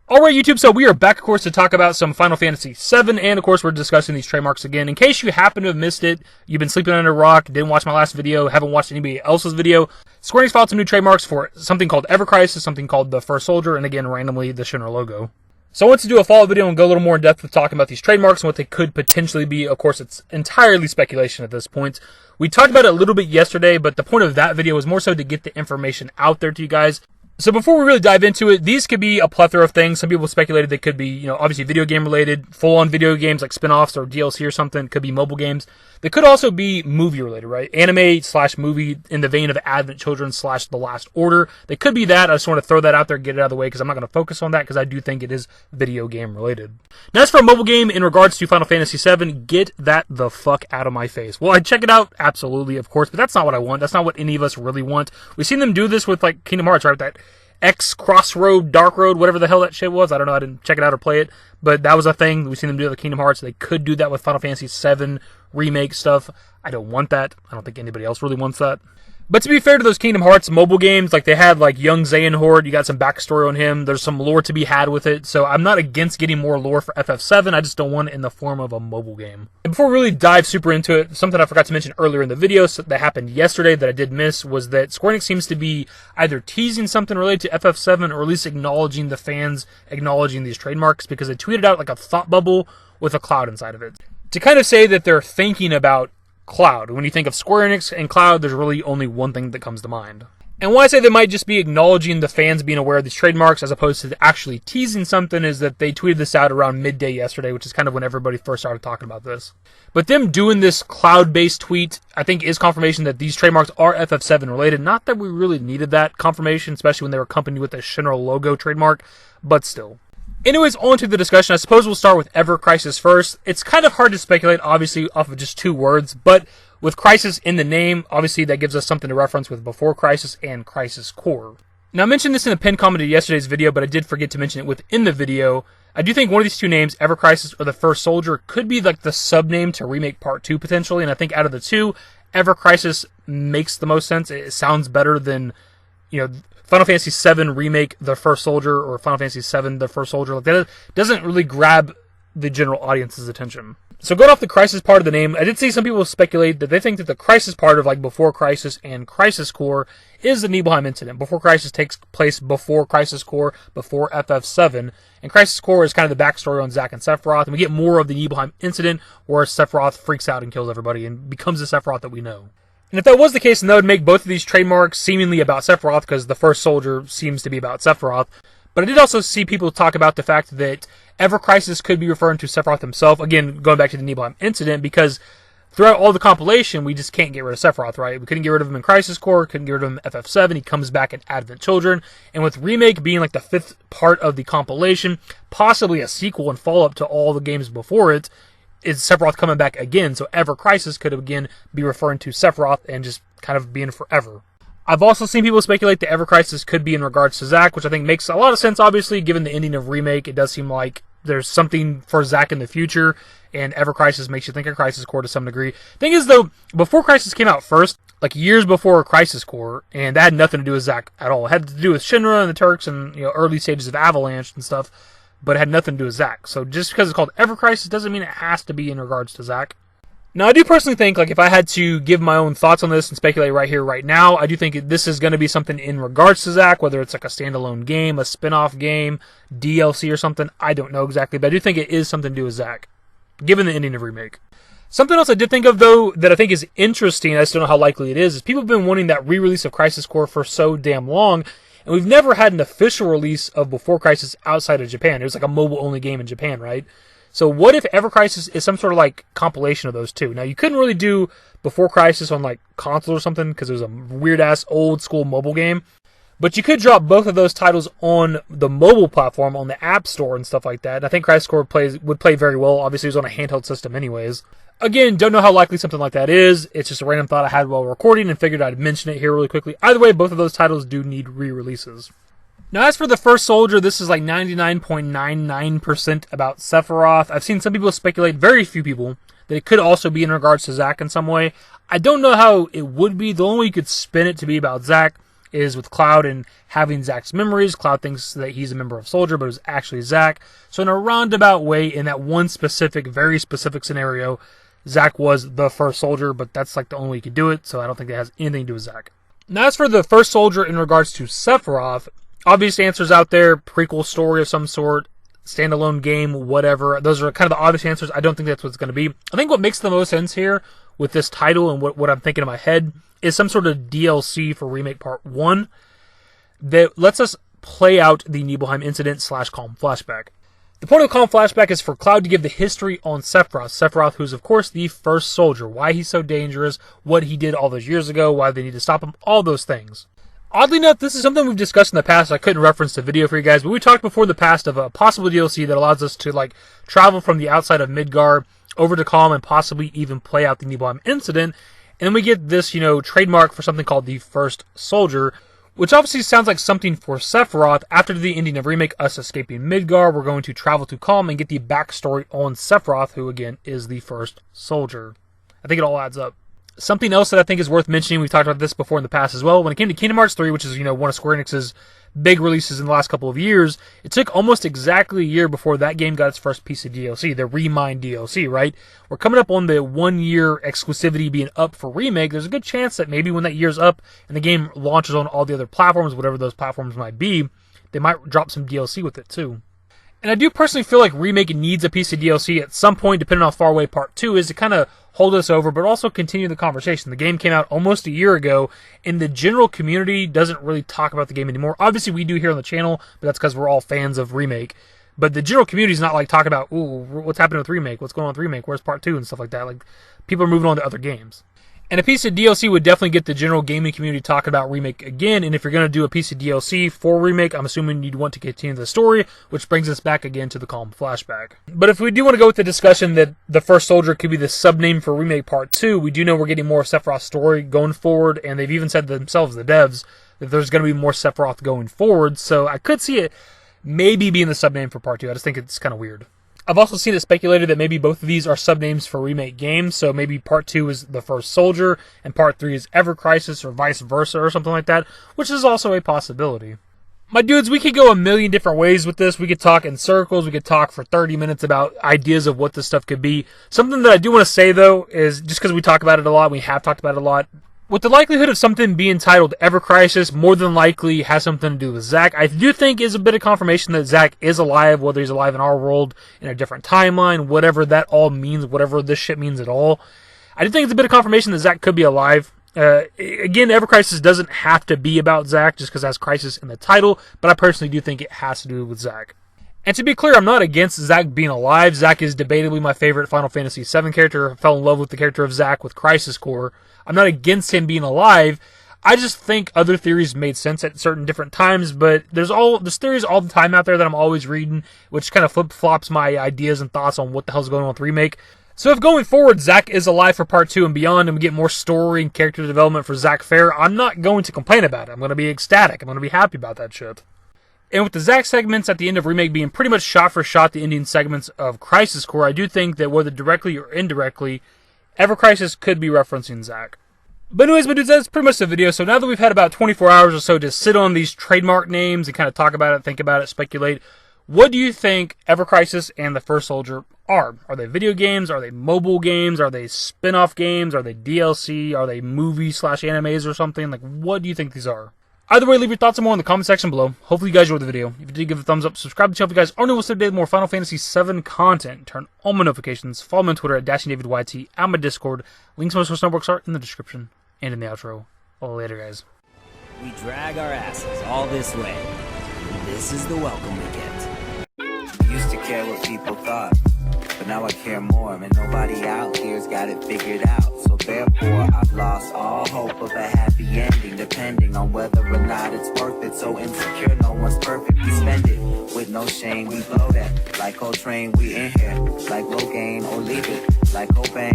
Alright YouTube, so we are back of course to talk about some Final Fantasy VII, and of course we're discussing these trademarks again. In case you happen to have missed it, you've been sleeping under a rock, didn't watch my last video, haven't watched anybody else's video, Square Enix filed some new trademarks for something called Ever Crisis, something called the First Soldier, and again randomly the Shinra logo. So I want to do a follow-up video and go a little more in depth with talking about these trademarks and what they could potentially be. Of course it's entirely speculation at this point. We talked about it a little bit yesterday, but the point of that video was more so to get the information out there to you guys. So before we really dive into it, these could be a plethora of things. Some people speculated they could be, obviously video game related, full-on video games like spin-offs or DLC or something. It could be mobile games. They could also be movie related, right? Anime/movie in the vein of Advent Children / The Last Order. They could be that. I just want to throw that out there, get it out of the way, because I'm not going to focus on that because I do think it is video game related. Now as for a mobile game in regards to Final Fantasy VII, get that the fuck out of my face. Well, I'd check it out, absolutely, of course, but that's not what I want. That's not what any of us really want. We've seen them do this with like Kingdom Hearts, right? That X Crossroad, Dark Road, whatever the hell that shit was. I don't know. I didn't check it out or play it, but that was a thing. We've seen them do it with Kingdom Hearts. They could do that with Final Fantasy VII Remake stuff. I don't want that. I don't think anybody else really wants that. But to be fair to those Kingdom Hearts mobile games, like they had like young Xehanort, you got some backstory on him, there's some lore to be had with it, so I'm not against getting more lore for FF7, I just don't want it in the form of a mobile game. And before we really dive super into it, something I forgot to mention earlier in the video that happened yesterday that I did miss was that Square Enix seems to be either teasing something related to FF7 or at least acknowledging the fans, acknowledging these trademarks, because they tweeted out like a thought bubble with a cloud inside of it. To kind of say that they're thinking about Cloud. When you think of Square Enix and Cloud, there's really only one thing that comes to mind. And why I say they might just be acknowledging the fans being aware of these trademarks as opposed to actually teasing something is that they tweeted this out around midday yesterday, which is kind of when everybody first started talking about this. But them doing this cloud-based tweet, I think, is confirmation that these trademarks are FF7 related. Not that we really needed that confirmation, especially when they were accompanied with a Shinra logo trademark, but still. Anyways, on to the discussion. I suppose we'll start with Ever Crisis first. It's kind of hard to speculate, obviously, off of just two words, but with Crisis in the name, obviously that gives us something to reference with Before Crisis and Crisis Core. Now, I mentioned this in the pinned comment of yesterday's video, but I did forget to mention it within the video. I do think one of these two names, Ever Crisis or The First Soldier, could be like the sub-name to Remake Part 2 potentially, and I think out of the two, Ever Crisis makes the most sense. It sounds better than, Final Fantasy VII Remake The First Soldier or Final Fantasy VII The First Soldier. Like that doesn't really grab the general audience's attention. So going off the Crisis part of the name, I did see some people speculate that they think that the Crisis part of like Before Crisis and Crisis Core is the Nibelheim incident. Before Crisis takes place before Crisis Core, before FF7, and Crisis Core is kind of the backstory on Zack and Sephiroth, and we get more of the Nibelheim incident where Sephiroth freaks out and kills everybody and becomes the Sephiroth that we know. And if that was the case, then that would make both of these trademarks seemingly about Sephiroth, because the First Soldier seems to be about Sephiroth. But I did also see people talk about the fact that Ever Crisis could be referring to Sephiroth himself, again, going back to the Nibelheim incident, because throughout all the compilation, we just can't get rid of Sephiroth, right? We couldn't get rid of him in Crisis Core, couldn't get rid of him in FF7, he comes back in Advent Children, and with Remake being like the fifth part of the compilation, possibly a sequel and follow-up to all the games before it, is Sephiroth coming back again, so Ever Crisis could again be referring to Sephiroth and just kind of being forever. I've also seen people speculate that Ever Crisis could be in regards to Zack, which I think makes a lot of sense, obviously, given the ending of Remake. It does seem like there's something for Zack in the future, and Ever Crisis makes you think of Crisis Core to some degree. Thing is, though, Before Crisis came out first, like years before Crisis Core, and that had nothing to do with Zack at all. It had to do with Shinra and the Turks and early stages of Avalanche and stuff, but it had nothing to do with Zack. So just because it's called Ever Crisis doesn't mean it has to be in regards to Zack. Now, I do personally think, like, if I had to give my own thoughts on this and speculate right here, right now, I do think this is going to be something in regards to Zack, whether it's like a standalone game, a spin-off game, DLC or something. I don't know exactly, but I do think it is something to do with Zack, given the ending of Remake. Something else I did think of, though, that I think is interesting, I just don't know how likely it is people have been wanting that re-release of Crisis Core for so damn long, and we've never had an official release of Before Crisis outside of Japan. It was like a mobile-only game in Japan, right? So what if Ever Crisis is some sort of like compilation of those two? Now, you couldn't really do Before Crisis on like console or something because it was a weird-ass old-school mobile game. But you could drop both of those titles on the mobile platform, on the App Store and stuff like that. And I think Crisis Core would play very well. Obviously, it was on a handheld system anyways. Again, don't know how likely something like that is. It's just a random thought I had while recording and figured I'd mention it here really quickly. Either way, both of those titles do need re-releases. Now, as for the First Soldier, this is like 99.99% about Sephiroth. I've seen some people speculate, very few people, that it could also be in regards to Zack in some way. I don't know how it would be. The only way you could spin it to be about Zack is with Cloud and having Zack's memories. Cloud thinks that he's a member of Soldier, but it was actually Zack. So in a roundabout way, in that one specific, very specific scenario, Zack was the first Soldier, but that's like the only way you could do it, so I don't think that has anything to do with Zack. Now as for the first Soldier in regards to Sephiroth, obvious answers out there, prequel story of some sort, standalone game, whatever. Those are kind of the obvious answers. I don't think that's what it's going to be. I think what makes the most sense here with this title and what I'm thinking in my head is some sort of DLC for Remake Part 1 that lets us play out the Nibelheim incident / Calm Flashback. The point of Calm Flashback is for Cloud to give the history on Sephiroth. Sephiroth, who's of course the first Soldier, why he's so dangerous, what he did all those years ago, why they need to stop him, all those things. Oddly enough, this is something we've discussed in the past. I couldn't reference the video for you guys, but we talked before in the past of a possible DLC that allows us to travel from the outside of Midgar over to Calm and possibly even play out the Nibelheim incident. And then we get this, trademark for something called the First Soldier, which obviously sounds like something for Sephiroth. After the ending of Remake, us escaping Midgar, we're going to travel to Calm and get the backstory on Sephiroth, who again is the First Soldier. I think it all adds up. Something else that I think is worth mentioning, we've talked about this before in the past as well, when it came to Kingdom Hearts 3, which is, one of Square Enix's big releases in the last couple of years, it took almost exactly a year before that game got its first piece of DLC, the Remind DLC, right? We're coming up on the 1 year exclusivity being up for Remake. There's a good chance that maybe when that year's up and the game launches on all the other platforms, whatever those platforms might be, they might drop some DLC with it too. And I do personally feel like Remake needs a piece of DLC at some point, depending on how far away Part 2 is, to kind of hold us over, but also continue the conversation. The game came out almost a year ago, and the general community doesn't really talk about the game anymore. Obviously, we do here on the channel, but that's because we're all fans of Remake. But the general community is not talking about, ooh, what's happening with Remake? What's going on with Remake? Where's Part 2? And stuff like that. People are moving on to other games. And a piece of DLC would definitely get the general gaming community talking about Remake again. And if you're going to do a piece of DLC for Remake, I'm assuming you'd want to continue the story, which brings us back again to the Calm Flashback. But if we do want to go with the discussion that the First Soldier could be the sub-name for Remake Part 2, we do know we're getting more of Sephiroth's story going forward, and they've even said themselves, the devs, that there's going to be more Sephiroth going forward. So I could see it maybe being the sub-name for Part 2. I just think it's kind of weird. I've also seen it speculated that maybe both of these are sub-names for Remake games, so maybe Part 2 is the First Soldier, and Part 3 is Ever Crisis, or vice versa, or something like that, which is also a possibility. My dudes, we could go a million different ways with this. We could talk in circles, we could talk for 30 minutes about ideas of what this stuff could be. Something that I do want to say, though, is just because we talk about it a lot, we have talked about it a lot, with the likelihood of something being titled Ever Crisis, more than likely has something to do with Zack. I do think is a bit of confirmation that Zack is alive, whether he's alive in our world, in a different timeline, whatever that all means, whatever this shit means at all. I do think it's a bit of confirmation that Zack could be alive. Again, Ever Crisis doesn't have to be about Zack just because it has Crisis in the title, but I personally do think it has to do with Zack. And to be clear, I'm not against Zack being alive. Zack is debatably my favorite Final Fantasy VII character. I fell in love with the character of Zack with Crisis Core. I'm not against him being alive. I just think other theories made sense at certain different times, but there's theories all the time out there that I'm always reading, which kind of flip-flops my ideas and thoughts on what the hell's going on with Remake. So if going forward, Zack is alive for Part 2 and beyond, and we get more story and character development for Zack Fair, I'm not going to complain about it. I'm going to be ecstatic. I'm going to be happy about that shit. And with the Zack segments at the end of Remake being pretty much shot for shot the ending segments of Crisis Core, I do think that whether directly or indirectly, Ever Crisis could be referencing Zack. But anyways, my dudes, that's pretty much the video. So now that we've had about 24 hours or so to sit on these trademark names and kind of talk about it, think about it, speculate, what do you think Ever Crisis and the First Soldier are? Are they video games? Are they mobile games? Are they spin-off games? Are they DLC? Are they movies/animes or something? What do you think these are? Either way, leave your thoughts and more in the comment section below. Hopefully you guys enjoyed the video. If you did, give it a thumbs up, subscribe to the channel if you guys are new with today more Final Fantasy VII content. Turn on my notifications. Follow me on Twitter at dashingdavidYT, and my Discord. Links to my social networks are in the description and in the outro. Later, guys. We drag our asses all this way. This is the welcome we get. Used to care what people thought, but now I care more, and nobody out here's got it figured out. So therefore, I've lost all hope of a happy ending, depending on whether or not it's worth it. So insecure, no one's perfect. We spend it with no shame. We blow that like Coltrane. We in here like Rogaine, or leave it like Cobain.